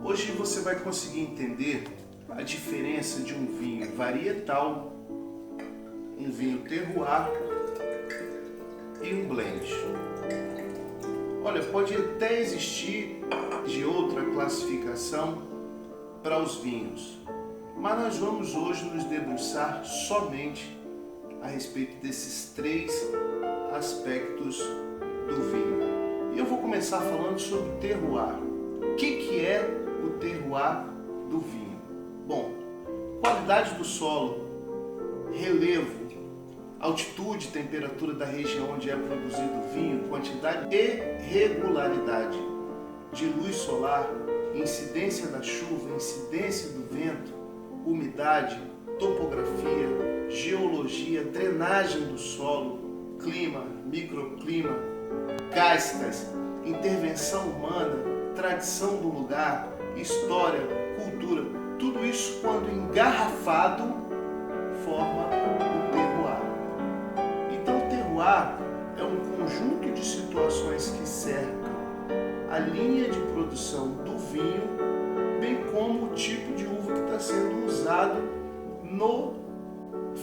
Hoje você vai conseguir entender a diferença de um vinho varietal, um vinho terroir e um blend. Olha, pode até existir de outra classificação para os vinhos, mas nós vamos hoje nos debruçar somente a respeito desses três aspectos do vinho. E eu vou começar falando sobre o terroir. O que é o terroir do vinho? Bom, qualidade do solo, relevo, altitude, temperatura da região onde é produzido o vinho, quantidade e regularidade de luz solar, incidência da chuva, incidência do vento, umidade, topografia, geologia, drenagem do solo, clima, microclima, cascas, intervenção humana, tradição do lugar, história, cultura, tudo isso quando engarrafado forma o terroir. Então o terroir é um conjunto de situações que cercam a linha de produção do vinho, bem como o tipo de uva que está sendo usado no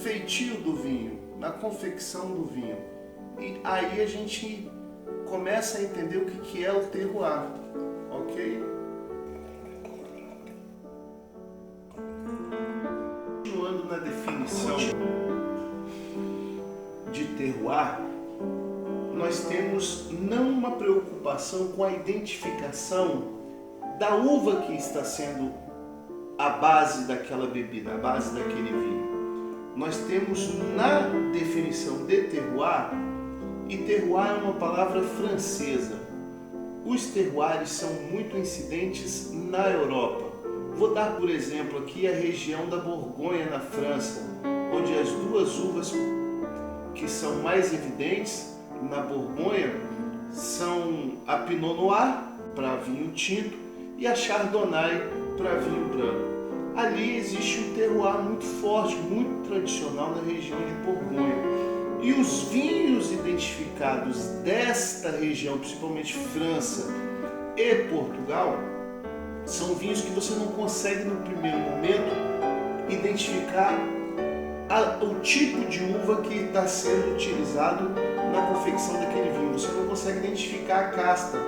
feitio do vinho, na confecção do vinho. E aí a gente começa a entender o que é o terroir, ok? Continuando na definição de terroir, nós temos não uma preocupação com a identificação da uva que está sendo a base daquela bebida, a base daquele vinho. Nós temos na definição de terroir, e terroir é uma palavra francesa. Os terroirs são muito incidentes na Europa. Vou dar por exemplo aqui a região da Borgonha na França, onde as duas uvas que são mais evidentes na Borgonha são a Pinot Noir para vinho tinto e a Chardonnay para vinho branco. Ali existe um terroir muito forte, muito tradicional na região de Borgonha. E os vinhos identificados desta região, principalmente França e Portugal, são vinhos que você não consegue no primeiro momento identificar o tipo de uva que está sendo utilizado na confecção daquele vinho. Você não consegue identificar a casta,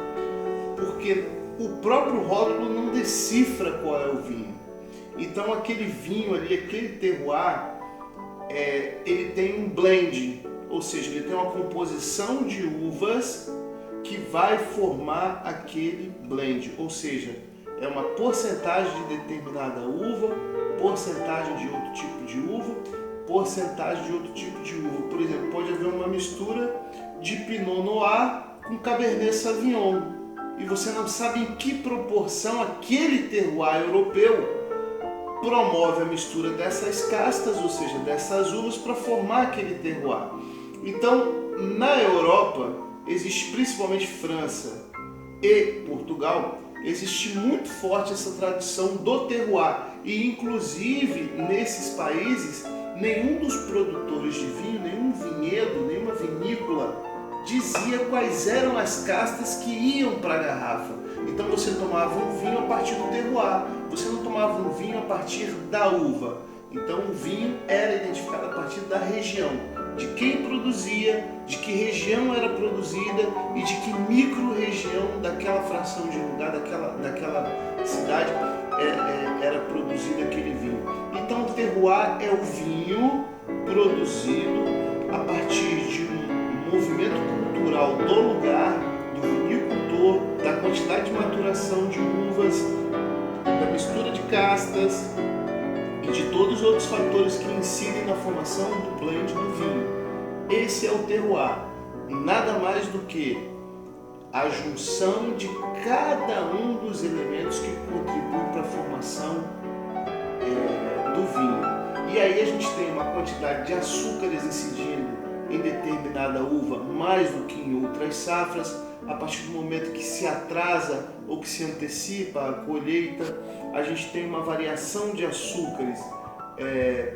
porque o próprio rótulo não decifra qual é o vinho. Então aquele vinho ali, aquele terroir, ele tem um blend, ou seja, ele tem uma composição de uvas que vai formar aquele blend, ou seja, é uma porcentagem de determinada uva, porcentagem de outro tipo de uva, porcentagem de outro tipo de uva. Por exemplo, pode haver uma mistura de Pinot Noir com Cabernet Sauvignon e você não sabe em que proporção aquele terroir europeu promove a mistura dessas castas, ou seja, dessas uvas, para formar aquele terroir. Então, na Europa, existe principalmente França e Portugal, existe muito forte essa tradição do terroir. E, inclusive, nesses países, nenhum dos produtores de vinho, nenhum vinhedo, nenhuma vinícola dizia quais eram as castas que iam para a garrafa. Então você tomava um vinho a partir do terroir, você não tomava um vinho a partir da uva. Então o vinho era identificado a partir da região, de quem produzia, de que região era produzida e de que micro-região daquela fração de lugar, daquela cidade era produzido aquele vinho. Então o terroir é o vinho produzido a partir de um movimento cultural do lugar, do vinicultor, da quantidade de maturação de uvas, da mistura de castas e de todos os outros fatores que incidem na formação do blend do vinho. Esse é o terroir, nada mais do que a junção de cada um dos elementos que contribuem para a formação do vinho. E aí a gente tem uma quantidade de açúcares incidindo em determinada uva mais do que em outras safras. A partir do momento que se atrasa ou que se antecipa a colheita, a gente tem uma variação de açúcares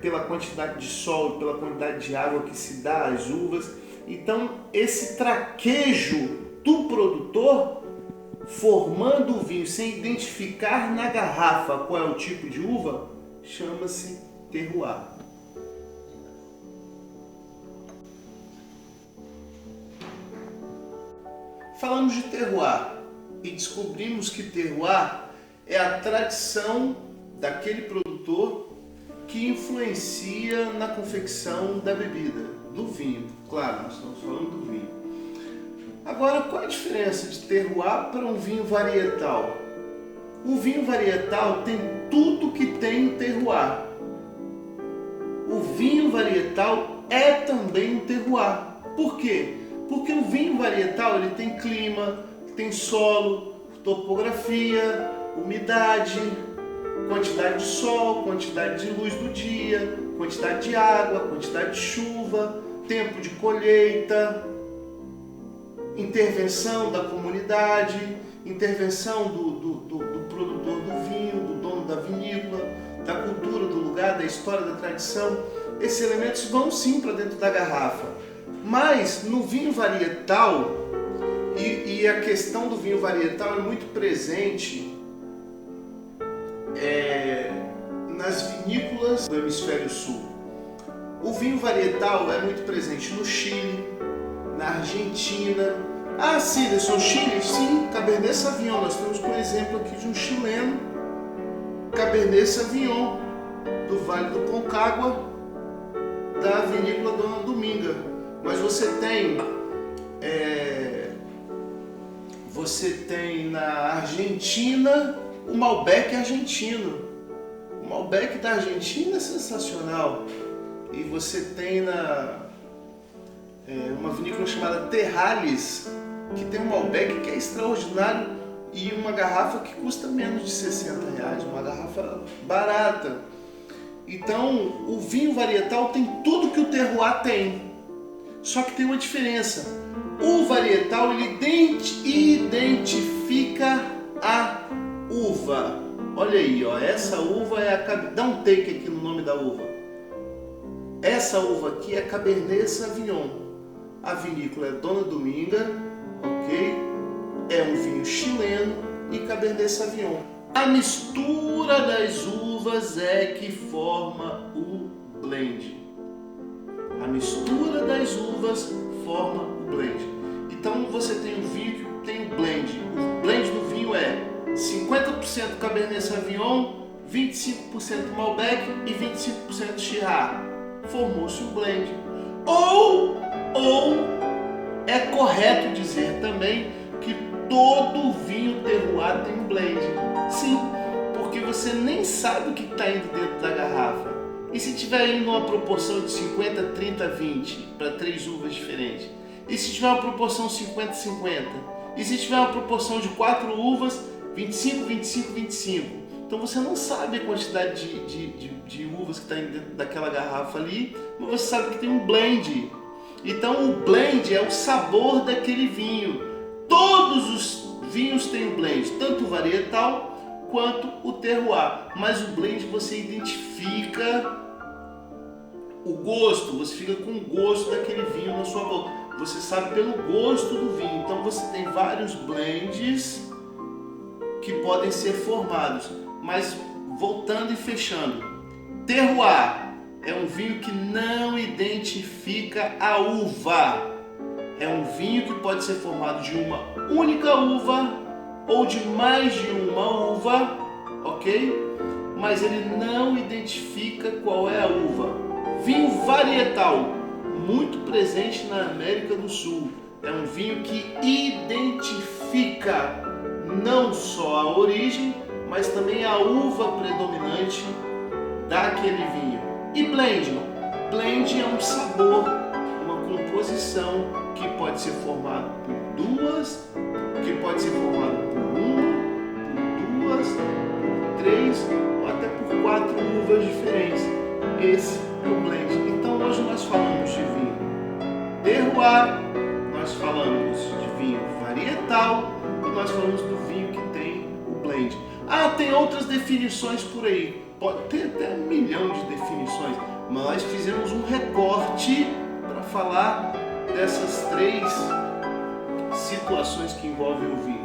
pela quantidade de sol, pela quantidade de água que se dá às uvas. Então esse traquejo do produtor formando o vinho sem identificar na garrafa qual é o tipo de uva, chama-se terroir. Falamos de terroir e descobrimos que terroir é a tradição daquele produtor que influencia na confecção da bebida, do vinho. Claro, nós estamos falando do vinho. Agora, qual a diferença de terroir para um vinho varietal? O vinho varietal tem tudo que tem o terroir. O vinho varietal é também um terroir. Por quê? Porque o vinho varietal ele tem clima, tem solo, topografia, umidade, quantidade de sol, quantidade de luz do dia, quantidade de água, quantidade de chuva, tempo de colheita, intervenção da comunidade, intervenção do produtor do vinho, do dono da vinícola, da cultura do lugar, da história, da tradição. Esses elementos vão sim para dentro da garrafa. Mas no vinho varietal, e a questão do vinho varietal é muito presente nas vinícolas do hemisfério sul. O vinho varietal é muito presente no Chile, na Argentina. Ah, sim, no Chile? Sim, Cabernet Sauvignon. Nós temos um exemplo aqui de um chileno, Cabernet Sauvignon, do Vale do Concagua, da vinícola Dona Dominga. Mas você tem na Argentina o Malbec argentino. O Malbec da Argentina é sensacional. E você tem uma vinícola chamada Terrales, que tem um Malbec que é extraordinário e uma garrafa que custa menos de R$60, uma garrafa barata. Então, o vinho varietal tem tudo que o terroir tem. Só que tem uma diferença. O varietal ele identifica a uva. Olha aí, ó, essa uva é a... Dá um take aqui no nome da uva. Essa uva aqui é Cabernet Sauvignon. A vinícola é Dona Dominga, ok? É um vinho chileno e Cabernet Sauvignon. A mistura das uvas é que forma o blend. A mistura das uvas forma o blend. Então você tem um vinho que tem o blend. O blend do vinho é 50% Cabernet Sauvignon, 25% Malbec e 25% Shiraz. Formou-se um blend. Ou é correto dizer também que todo vinho terroir tem um blend. Sim, porque você nem sabe o que está indo dentro da garrafa. E se tiver indo uma proporção de 50, 30, 20 para 3 uvas diferentes? E se tiver uma proporção 50, 50? E se tiver uma proporção de 4 uvas, 25, 25, 25? Então você não sabe a quantidade de uvas que está dentro daquela garrafa ali, mas você sabe que tem um blend. Então o blend é o sabor daquele vinho. Todos os vinhos têm um blend, tanto o varietal quanto o terroir. Mas o blend você identifica o gosto, você fica com o gosto daquele vinho na sua boca. Você sabe pelo gosto do vinho. Então você tem vários blends que podem ser formados. Mas voltando e fechando, terroir é um vinho que não identifica a uva. É um vinho que pode ser formado de uma única uva ou de mais de uma uva, ok? Mas ele não identifica qual é a uva. Vinho varietal, muito presente na América do Sul. É um vinho que identifica não só a origem, mas também a uva predominante daquele vinho. E blend? Blend é um sabor, uma composição que pode ser formado por duas, que pode ser formado por uma, por duas, por 3 ou até por 4 uvas diferentes. Esse é o blend. Então hoje nós falamos de vinho terroir, nós falamos de vinho varietal e nós falamos do vinho que tem o blend. Ah, tem outras definições por aí. Pode ter até 1 milhão de definições, mas nós fizemos um recorte para falar dessas 3 situações que envolvem o vinho.